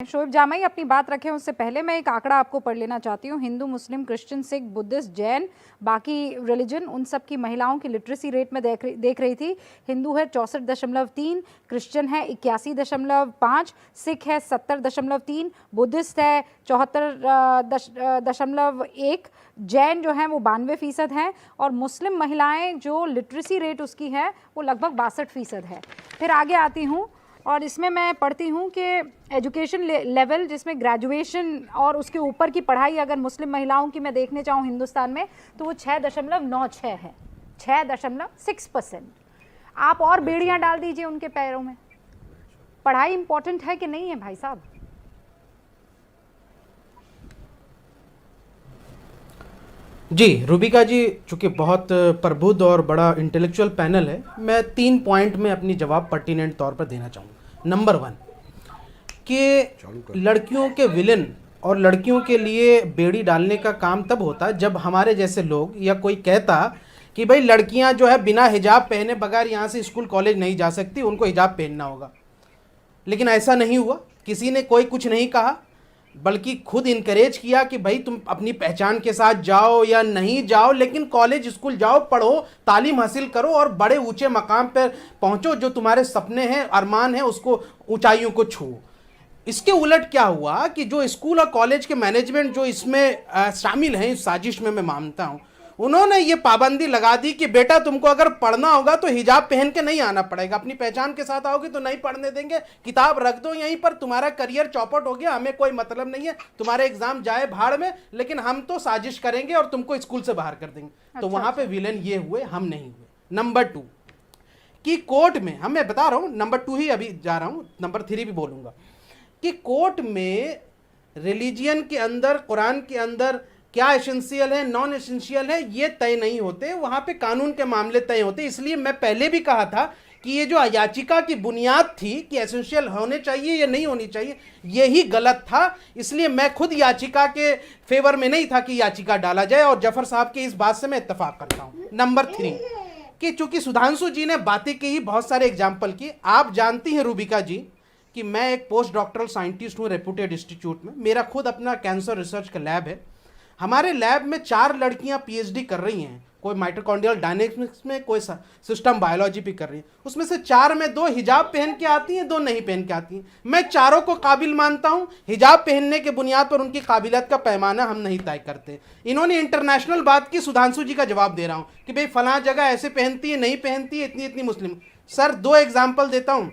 शोएब जामाई अपनी बात रखें उससे पहले मैं एक आंकड़ा आपको पढ़ लेना चाहती हूँ। हिंदू, मुस्लिम, क्रिश्चियन, सिख, बुद्धिस्ट, जैन, बाकी रिलीजन, उन सब की महिलाओं की लिटरेसी रेट में देख रही थी। हिंदू है 64.3, क्रिश्चियन है 81.5, सिख है 70.3, बुद्धिस्ट है 74.1, जैन जो है वो 92% है और मुस्लिम महिलाएं जो लिटरेसी रेट उसकी है वो लगभग 62% है। फिर आगे आती हूँ और इसमें मैं पढ़ती हूँ कि एजुकेशन लेवल जिसमें ग्रेजुएशन और उसके ऊपर की पढ़ाई अगर मुस्लिम महिलाओं की मैं देखने चाहूँ हिंदुस्तान में तो वो 6.96 है, 6.6%। आप और बेड़ियाँ डाल दीजिए उनके पैरों में। पढ़ाई इंपॉर्टेंट है कि नहीं है भाई साहब? जी रूबिका जी, चूँकि बहुत प्रबुद्ध और बड़ा इंटेलेक्चुअल पैनल है, मैं 3 पॉइंट में अपनी जवाब पर्टिनेंट तौर पर देना चाहूँगा। नंबर 1 कि लड़कियों के विलेन और लड़कियों के लिए बेड़ी डालने का काम तब होता जब हमारे जैसे लोग या कोई कहता कि भाई लड़कियां जो है बिना हिजाब पहने बगैर यहाँ से स्कूल कॉलेज नहीं जा सकती, उनको हिजाब पहनना होगा। लेकिन ऐसा नहीं हुआ, किसी ने कोई कुछ नहीं कहा, बल्कि खुद इनकरेज किया कि भाई तुम अपनी पहचान के साथ जाओ या नहीं जाओ, लेकिन कॉलेज स्कूल जाओ, पढ़ो, तालीम हासिल करो और बड़े ऊंचे मकाम पर पहुंचो। जो तुम्हारे सपने हैं, अरमान हैं, उसको ऊंचाइयों को छुओ। इसके उलट क्या हुआ कि जो स्कूल और कॉलेज के मैनेजमेंट जो इसमें शामिल हैं, इस साजिश में मैं मानता हूं, उन्होंने ये पाबंदी लगा दी कि बेटा तुमको अगर पढ़ना होगा तो हिजाब पहन के नहीं आना पड़ेगा, अपनी पहचान के साथ आओगे तो नहीं पढ़ने देंगे, किताब रख दो यहीं पर, तुम्हारा करियर चौपट हो गया, हमें कोई मतलब नहीं है, तुम्हारे एग्जाम जाए भाड़ में, लेकिन हम तो साजिश करेंगे और तुमको स्कूल से बाहर कर देंगे। तो वहां पे विलेन ये हुए, हम नहीं हुए। नंबर 2 कि कोर्ट में, हम मैं बता रहा हूं, नंबर 2 ही अभी जा रहा हूं, नंबर 3 भी बोलूंगा, कि कोर्ट में रिलीजियन के अंदर, कुरान के अंदर क्या एसेंशियल है, नॉन एसेंशियल है, ये तय नहीं होते, वहां पे कानून के मामले तय होते। इसलिए मैं पहले भी कहा था कि ये जो याचिका की बुनियाद थी कि एसेंशियल होने चाहिए या नहीं होनी चाहिए, यही गलत था। इसलिए मैं खुद याचिका के फेवर में नहीं था कि याचिका डाला जाए और जफर साहब की इस बात से मैं इत्तेफाक करता हूं। नंबर 3 कि चूंकि सुधांशु जी ने बातें की ही, बहुत सारे एग्जाम्पल की, आप जानती हैं रूबिका जी कि मैं एक पोस्ट डॉक्टरल साइंटिस्ट हूँ रेपुटेड इंस्टीट्यूट में। मेरा खुद अपना कैंसर रिसर्च का लैब है। हमारे लैब में 4 लड़कियां पीएचडी कर रही हैं, कोई माइटोकॉन्ड्रियल डायनेमिक्स में, कोई सिस्टम बायोलॉजी पे कर रही हैं। उसमें से 4 में 2 हिजाब पहन के आती हैं, 2 नहीं पहन के आती हैं। मैं चारों को काबिल मानता हूं। हिजाब पहनने के बुनियाद पर उनकी काबिलियत का पैमाना हम नहीं तय करते। इन्होंने इंटरनेशनल बात की, सुधांशु जी का जवाब दे रहा हूं कि भाई फलां जगह ऐसे पहनती है, नहीं पहनती है, इतनी इतनी मुस्लिम। सर 2 एग्जाम्पल देता हूं।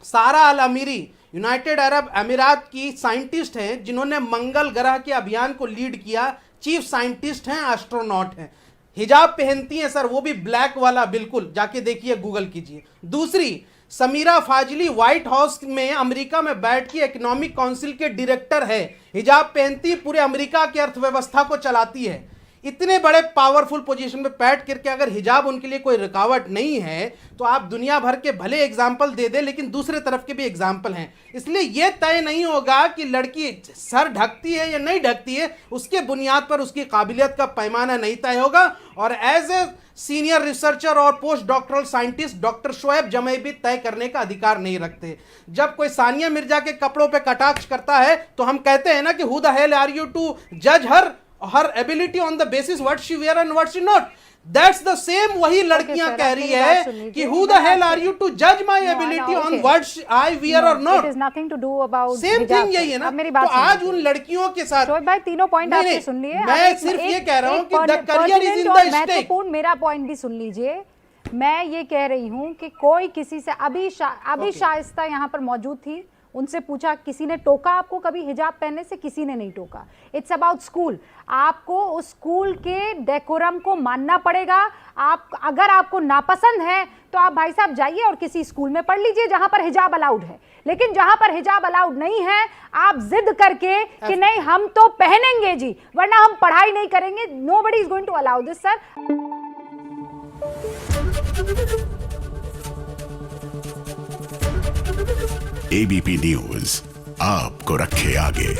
सारा अल अमीरी यूनाइटेड अरब अमीरात की साइंटिस्ट हैं जिन्होंने मंगल ग्रह के अभियान को लीड किया, चीफ साइंटिस्ट हैं, एस्ट्रोनॉट हैं, हिजाब पहनती हैं सर, वो भी ब्लैक वाला, बिल्कुल जाके देखिए, गूगल कीजिए। दूसरी, समीरा फाजली व्हाइट हाउस में अमेरिका में बैठ के इकोनॉमिक काउंसिल के डायरेक्टर है, हिजाब पहनती, पूरे अमेरिका की अर्थव्यवस्था को चलाती है। इतने बड़े पावरफुल पोजीशन में बैठ करके अगर हिजाब उनके लिए कोई रुकावट नहीं है तो आप दुनिया भर के भले एग्जाम्पल दे दे, लेकिन दूसरे तरफ के भी एग्जाम्पल हैं। इसलिए यह तय नहीं होगा कि लड़की सर ढकती है या नहीं ढकती है, उसके बुनियाद पर उसकी काबिलियत का पैमाना नहीं तय होगा। और एज ए सीनियर रिसर्चर और post doctoral scientist doctor Shoaib Jamai भी तय करने का अधिकार नहीं रखते। जब कोई सानिया मिर्जा के कपड़ों पर कटाक्ष करता है तो हम कहते हैं ना कि who the hell are you to जज her ability on the basis what she wear and what she not. That's the same, वही लड़कियां कह रही है कि who the hell are you to judge my ability on what I wear or not. It is nothing to do about same thing यही है ना। तो आज उन लड़कियों के साथ शोएब भाई तीनों पॉइंट आपने सुन लिए। मैं सिर्फ ये कह रहा हूँ कि the career is in the stake। महत्वपूर्ण मेरा पॉइंट भी सुन लीजिए। मैं ये कह रही हूँ कि कोई किसी से अभी शाइस्ता यहाँ पर मौजूद थी, उनसे पूछा, किसी ने टोका आपको कभी हिजाब पहनने से? किसी ने नहीं टोका। It's about school. आपको उस स्कूल के डेकोरम को मानना पड़ेगा। आप अगर आपको नापसंद है तो आप भाई साहब जाइए और किसी स्कूल में पढ़ लीजिए जहां पर हिजाब अलाउड है। लेकिन जहां पर हिजाब अलाउड नहीं है, आप जिद करके कि नहीं हम तो पहनेंगे जी, वरना हम पढ़ाई नहीं करेंगे, nobody is going to allow this sir. ABP News आपको रखे आगे।